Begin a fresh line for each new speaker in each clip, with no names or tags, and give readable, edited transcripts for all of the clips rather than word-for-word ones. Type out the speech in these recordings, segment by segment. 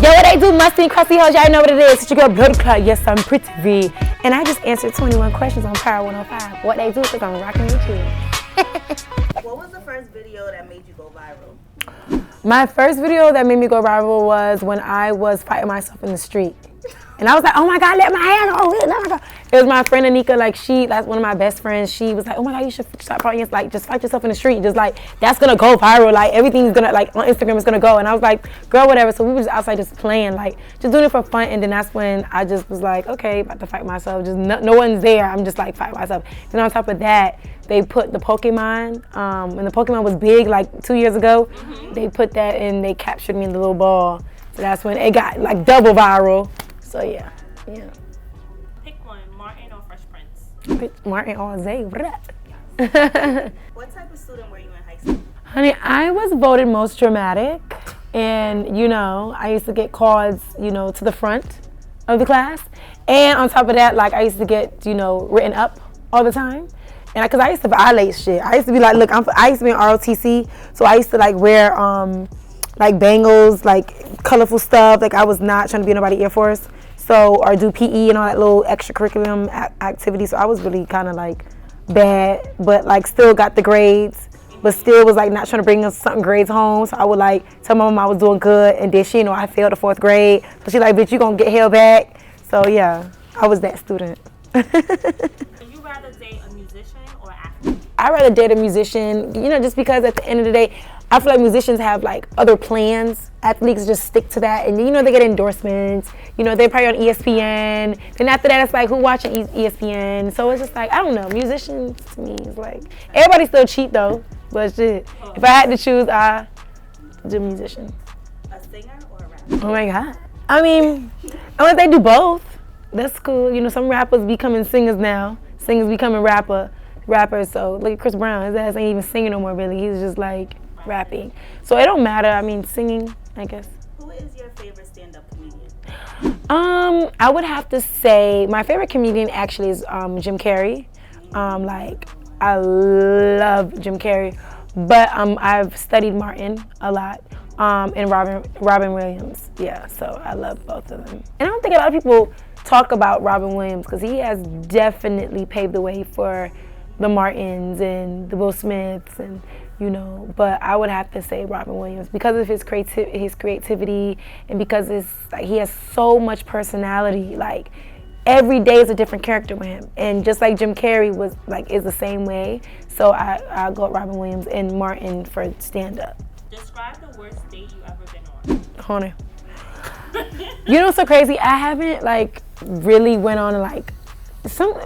Yo, what they do, musty and crusty hoes, y'all know what it is. It's your girl, Blood Clot. Yes, I'm pretty V. And I just answered 21 questions on Power 105. What they do, because I'm rocking with you.
What was the first video that made you go viral?
My first video that made me go viral was when I was fighting myself in the street. And I was like, oh my God, let my hair go. Let my go. It was my friend Anika, like that's one of my best friends. She was like, oh my God, you should stop fighting. Like, just fight yourself in the street. Just like, that's gonna go viral. Like, everything's gonna, like, on Instagram is gonna go. And I was like, girl, whatever. So we were just outside just playing, like, just doing it for fun. And then that's when I just was like, okay, about to fight myself. Just no one's there. I'm just like, fight myself. Then on top of that, they put the Pokemon, when the Pokemon was big, like 2 years ago, they put that and they captured me in the little ball. So that's when it got like double viral. So yeah.
Pick one, Martin or Fresh Prince?
Pick Martin or Zay.
What type of student were you in high school?
Honey, I was voted most dramatic. And, you know, I used to get cards, you know, to the front of the class. And on top of that, like, I used to get, you know, written up all the time. And because I used to violate shit. I used to be like, look, I used to be in ROTC, so I used to like wear like bangles, like colorful stuff. Like I was not trying to be nobody Air Force. So, or do PE and all that little extracurriculum activity. So I was really kind of like bad, but like still got the grades, but still was like not trying to bring us something grades home. So I would like tell my mom I was doing good, and then she, you know, I failed the 4th grade. So she like, bitch, you gonna get held back. So yeah, I was that student.
Would you rather date a musician or athlete?
I'd rather date a musician, you know, just because at the end of the day, I feel like musicians have like other plans. Athletes just stick to that, and you know they get endorsements. You know they're probably on ESPN. Then after that, it's like who watching ESPN? So it's just like I don't know. Musicians to me is like everybody still cheat though, but shit. If I had to choose, I do musician.
A singer or a rapper?
Oh my God. I mean, unless they do both, that's cool. You know, some rappers becoming singers now. Singers becoming rappers. So look at Chris Brown. His ass ain't even singing no more. Really, he's just like rapping. So it don't matter. I mean, singing, I guess.
Who is your favorite stand-up comedian?
I would have to say my favorite comedian actually is Jim Carrey. Like I love Jim Carrey, but I've studied Martin a lot. And Robin Williams. Yeah, so I love both of them. And I don't think a lot of people talk about Robin Williams because he has definitely paved the way for the Martins and the Will Smiths, and you know, but I would have to say Robin Williams because of his creativity, and because it's like he has so much personality. Like every day is a different character with him, and just like Jim Carrey was like is the same way. So I'll go with Robin Williams and Martin for stand up.
Describe the worst date you ever been on.
Hold on. You know what's so crazy? I haven't like really went on like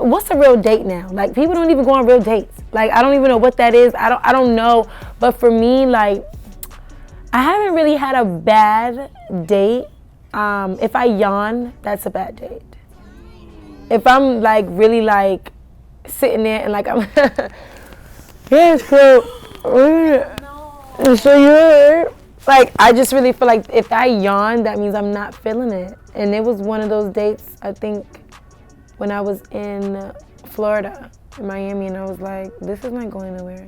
what's a real date now? Like people don't even go on real dates. Like I don't even know what that is. I don't know. But for me, like I haven't really had a bad date. If I yawn, that's a bad date. If I'm like really like sitting there and like I'm yeah, so you're like I just really feel like if I yawn, that means I'm not feeling it. And it was one of those dates, I think, when I was in Florida, in Miami, and I was like, this is not going nowhere.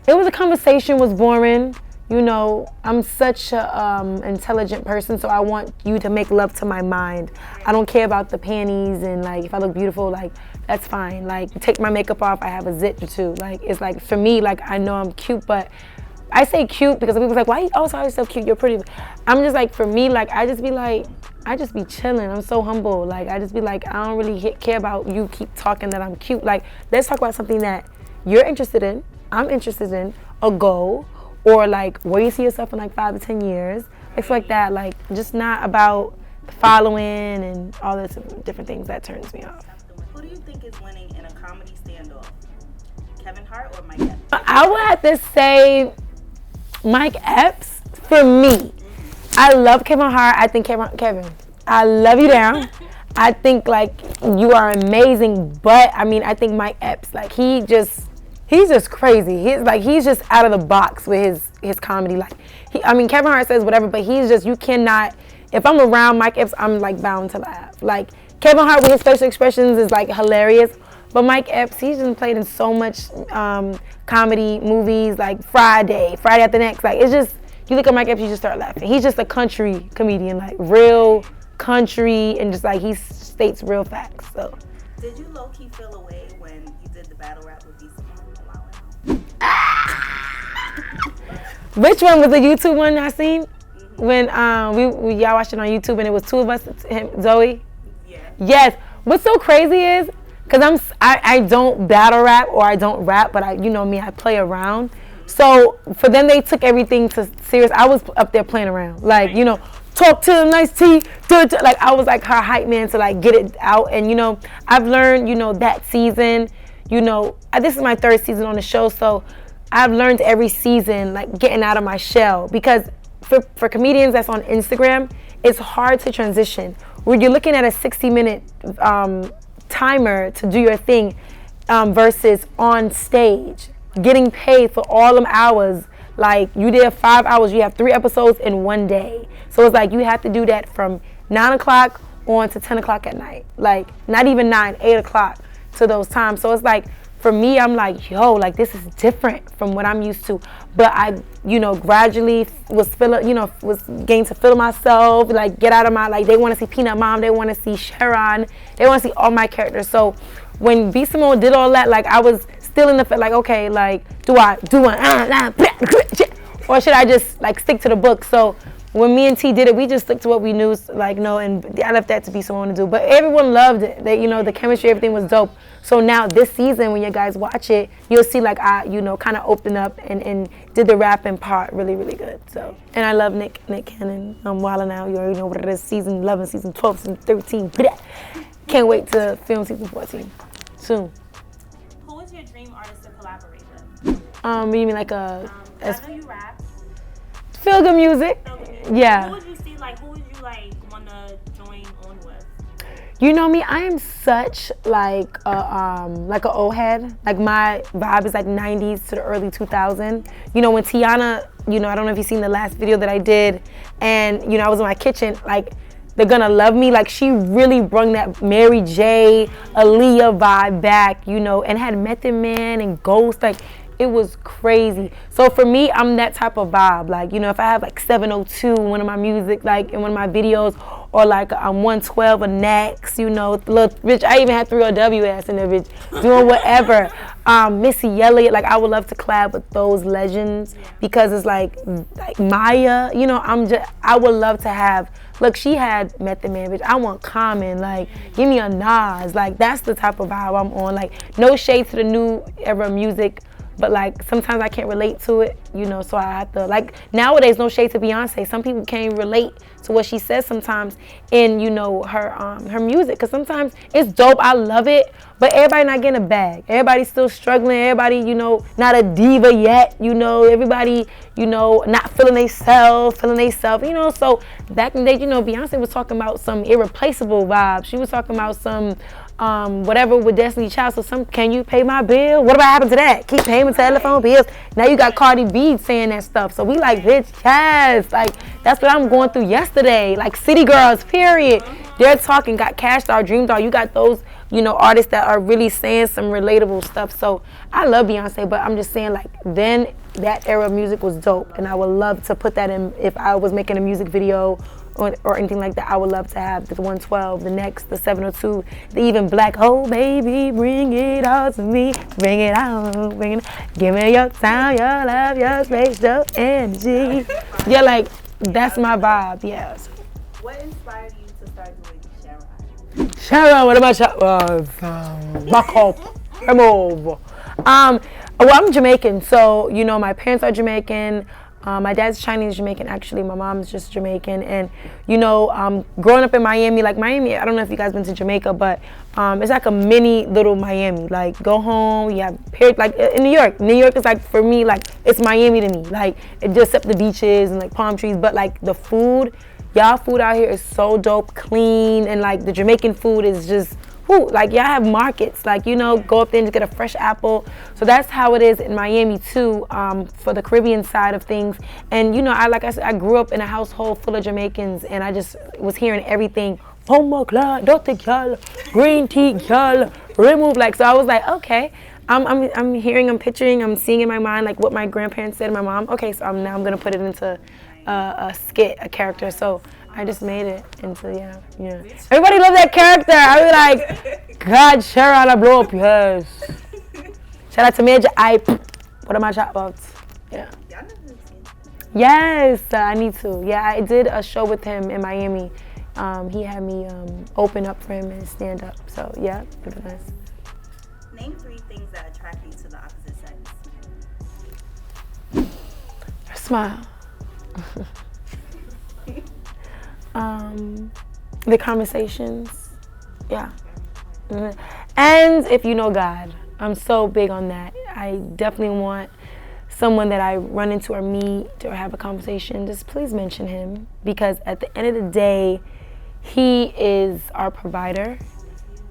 It was a conversation was boring. You know, I'm such a intelligent person, so I want you to make love to my mind. I don't care about the panties and like if I look beautiful, like that's fine. Like take my makeup off, I have a zit or two. Like it's like for me, like I know I'm cute, but I say cute because people's like, why you always call yourself cute? You're pretty. I'm just like, for me, like I just be chilling. I'm so humble. Like I just be like, I don't really care about you keep talking that I'm cute. Like let's talk about something that you're interested in, I'm interested in, a goal, or like where you see yourself in like 5 to 10 years. It's like that. Like just not about following and all this different things that turns me off.
Who do you think is winning in a comedy standoff? Kevin Hart or Mike Epps?
I would have to say Mike Epps for me. I love Kevin Hart. I think Kevin, I love you down. I think like you are amazing, but I mean I think Mike Epps, like he's just crazy. He's just out of the box with his comedy. Like Kevin Hart says whatever, but he's just, you cannot, if I'm around Mike Epps, I'm like bound to laugh. Like Kevin Hart with his facial expressions is like hilarious, but Mike Epps, he's just played in so much comedy movies, like Friday After Next. Like it's just, you look at Mike Epps, you just start laughing. He's just a country comedian, like real country, and just like he states real facts. So.
Did you low key feel away when you did the battle rap with B Simone a while ago?
Which one was the YouTube one I seen? When we y'all watched it on YouTube and it was two of us, him, Zoe.
Yeah.
Yes. What's so crazy is, cause I don't battle rap or I don't rap, but I, you know me, I play around. So for them, they took everything to serious. I was up there playing around, like, you know, talk to them, nice tea, like I was like her hype man to like get it out. And you know, I've learned, you know, that season, you know, this is my 3rd season on the show, so I've learned every season like getting out of my shell, because for comedians that's on Instagram, it's hard to transition. When you're looking at a 60-minute timer to do your thing versus on stage, getting paid for all them hours. Like you did 5 hours, you have 3 episodes in one day. So it's like you have to do that from 9 o'clock on to 10 o'clock at night. Like not even 9, 8 o'clock to those times. So it's like, for me, I'm like, yo, like this is different from what I'm used to. But I, you know, gradually was getting to feel myself, like get out of my, like they want to see Peanut Mom, they want to see Sharon, they want to see all my characters. So when B Simone did all that, like I was still in the like, okay, like do I or should I just like stick to the book? So when me and T did it, we just stuck to what we knew, like no, and I left that to B Simone to do. But everyone loved it. They, you know, the chemistry, everything was dope. So now this season, when you guys watch it, you'll see like I, you know, kind of opened up and did the rapping part really, really good. So, and I love Nick Cannon. I'm wilding out. You already know what it is. Season 11, season 12, season 13. Can't wait to film season 14 soon.
Who is your dream artist to collaborate with?
You mean like a
I know you rap.
feel good music? Yeah.
Who would you see, like, who would you, like, want to join on with?
You know me, I am such like a old head. Like my vibe is like 90s to the early 2000s. You know, when Tiana, you know, I don't know if you've seen the last video that I did, and you know, I was in my kitchen, like They're Gonna Love Me, like she really brought that Mary J, Aaliyah vibe back, you know, and had Method Man and Ghost, like it was crazy. So for me, I'm that type of vibe. Like, you know, if I have like 702 in one of my music, like in one of my videos, or like 112 a next, you know, look, bitch, I even had 3WS in there, bitch, doing whatever. Missy Elliott, like I would love to collab with those legends, because it's like Maya, you know, I would love to have, look, she had Method Man, bitch, I want Common, like give me a Nas, like that's the type of vibe I'm on. Like no shade to the new era music, but like sometimes I can't relate to it, you know, so I have to, like nowadays, no shade to Beyonce, some people can't even relate to what she says sometimes in, you know, her music, because sometimes it's dope, I love it, but everybody not getting a bag, everybody's still struggling, everybody, you know, not a diva yet, you know, everybody, you know, not feeling they self, you know. So back in the day, you know, Beyonce was talking about some irreplaceable vibes, she was talking about some whatever with Destiny Child. So some, can you pay my bill? What about happened to that? Keep paying my telephone bills. Now you got Cardi B saying that stuff. So we like, bitch, yes. Like that's what I'm going through yesterday. Like City Girls, period. They're talking, got Cash Doll, Dream Doll. You got those, you know, artists that are really saying some relatable stuff. So I love Beyonce, but I'm just saying, like, then that era of music was dope, and I would love to put that in if I was making a music video or anything like that. I would love to have the 112, the next, the 702, the even Black, oh baby, bring it all to me, bring it on, bring it, give me your time, your love, your space, your energy. Yeah, like that's my vibe. Yeah.
What inspired you to start doing Sharon?
Sharon, what about Sharon? Back up, remove. Well, I'm Jamaican, so you know my parents are Jamaican. My dad's Chinese Jamaican, actually. My mom's just Jamaican. And, you know, growing up in Miami, like Miami, I don't know if you guys been to Jamaica, but it's like a mini little Miami. Like, go home, you have, like in New York. New York is like, for me, like, it's Miami to me. Like, it just except the beaches and like palm trees. But like the food, y'all food out here is so dope, clean. And like the Jamaican food is just, whoo, like y'all have markets, like, you know, go up there and just get a fresh apple. So that's how it is in Miami too, for the Caribbean side of things. And you know, like I said, I grew up in a household full of Jamaicans, and I just was hearing everything, green tea, y'all, remove, like, so I was like, okay, I'm hearing, I'm picturing, I'm seeing in my mind like what my grandparents said to my mom. Okay, so now I'm gonna put it into a skit, a character. So I just made it into yeah. Everybody love that character. I was like, God, Sharon, I blow up, yes. Shout out to Major Ipe. What are my shoutouts? Yeah. Yes, I need to. Yeah, I did a show with him in Miami. He had me open up for him and stand up. So yeah, it was nice.
Name 3 things that attract you to the opposite sex.
Her smile. The conversations. Yeah. And if you know God. I'm so big on that. I definitely want someone that I run into or meet or have a conversation, just please mention him, because at the end of the day, he is our provider.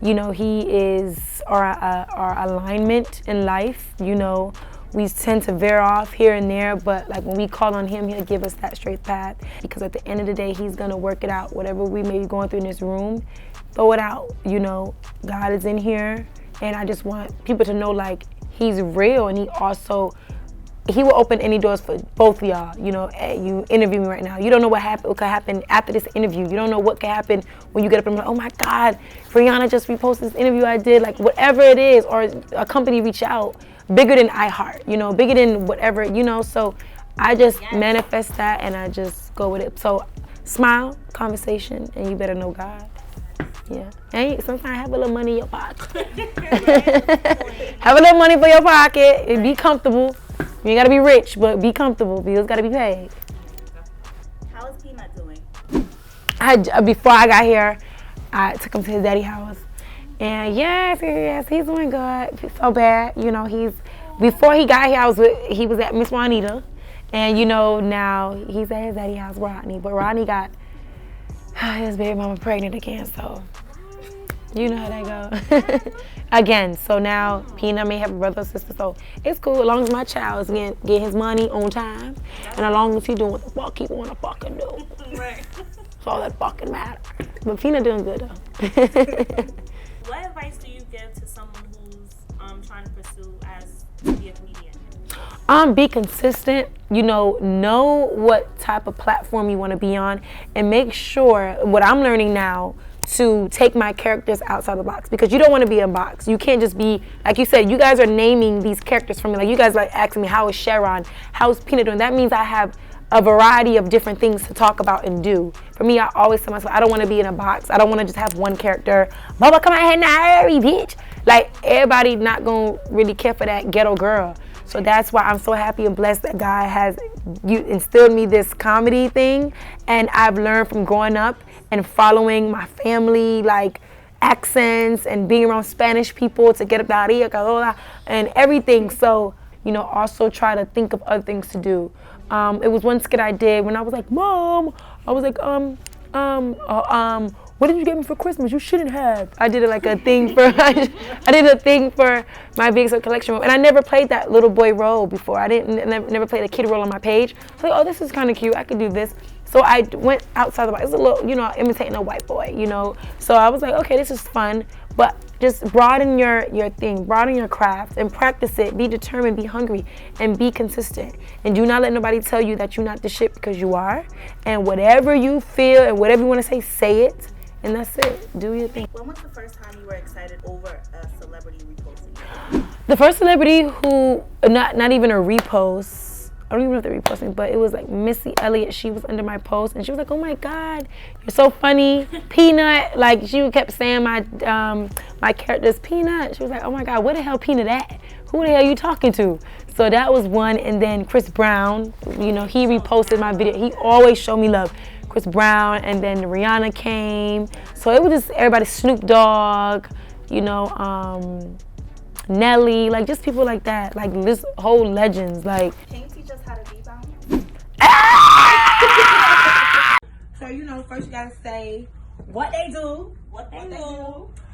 You know, he is our alignment in life. You know, we tend to veer off here and there, but like when we call on him, he'll give us that straight path, because at the end of the day, he's gonna work it out. Whatever we may be going through in this room, throw it out. You know, God is in here, and I just want people to know like he's real, and he will open any doors for both of y'all. You know, you interview me right now. You don't know what could happen after this interview. You don't know what could happen when you get up and be like, oh my God, Brianna just reposted this interview I did. Like whatever it is, or a company reach out, bigger than iHeart, you know, bigger than whatever, you know. So I just manifest that and I just go with it. So smile, conversation, and you better know God. Yeah. And sometimes have a little money in your pocket. Have a little money for your pocket and be comfortable. You ain't gotta be rich, but be comfortable. Bills gotta be paid.
How is Peanut doing?
Before I got here, I took him to his daddy's house. And yes, he's doing good. He's so bad. You know, before he got here, he was at Miss Juanita. And you know, now he's at his daddy's house, Rodney. But Rodney got his baby mama pregnant again, so you know how that go. Again, so now Peanut may have a brother or sister, so it's cool as long as my child is getting his money on time, and as long as he doing what the fuck he wanna fucking do. Right. That's all that fucking matters. But Peanut doing good though.
What advice do you give to someone who's trying to pursue to be a comedian?
Be consistent. You know what type of platform you want to be on, and make sure, what I'm learning now, to take my characters outside the box, because you don't want to be in a box. You can't just be, like you said, you guys are naming these characters for me. Like you guys like asking me, how is Sharon? How is Peanut doing? That means I have a variety of different things to talk about and do. For me, I always tell myself, I don't want to be in a box. I don't want to just have one character. Mama, come out here now, hurry, bitch. Like, everybody not going to really care for that ghetto girl. So that's why I'm so happy and blessed that God has instilled me this comedy thing. And I've learned from growing up and following my family, like, accents and being around Spanish people to get up the and everything. So, you know, also try to think of other things to do. It was one skit I did when I was like, Mom, I was like, what did you get me for Christmas? You shouldn't have. I did like a thing for, I did a thing for my Big So Collection role. And I never played that little boy role before. I never played a kid role on my page. I was like, oh, this is kind of cute. I could do this. So I went outside the box. It's a little, you know, imitating a white boy, you know. So I was like, okay, this is fun. But just broaden your thing, broaden your craft, and practice it. Be determined, be hungry, and be consistent. And do not let nobody tell you that you're not the shit, because you are. And whatever you feel and whatever you want to say it. And that's it. Do your thing.
When was the first time you were excited over a celebrity reposting?
The first celebrity who, not even a repost, I don't even know if they're reposting, but it was like Missy Elliott. She was under my post, and she was like, oh my God, you're so funny. Peanut, like she kept saying my character's Peanut. She was like, oh my God, where the hell Peanut at? Who the hell you talking to? So that was one. And then Chris Brown, you know, he reposted my video. He always showed me love. Chris Brown, and then Rihanna came. So it was just everybody, Snoop Dogg, you know, Nelly, like just people like that, like this whole legends, like.
Can you teach us how to rebound?
So, you know, first you gotta say what they do.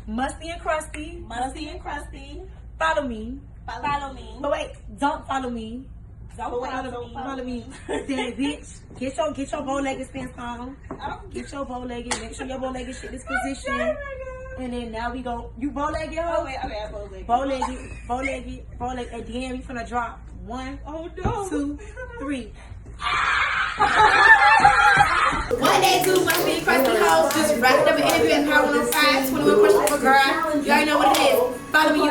Musty and crusty. Follow me. But wait, don't follow me. Don't follow me. Then, bitch, get your bow-legged stance on. Get your bow-legged. Make sure your bow-legged shit is positioned. And then now we go, you bow-legged, ho?
Oh, wait, okay, I bow-legged.
Bow-legged. And then we finna drop 1, 2, 3.
What they do must be crusty hoes. Just wrap it up an interview at Power 105, 21 questions for girl. You already know what it is. Follow me, you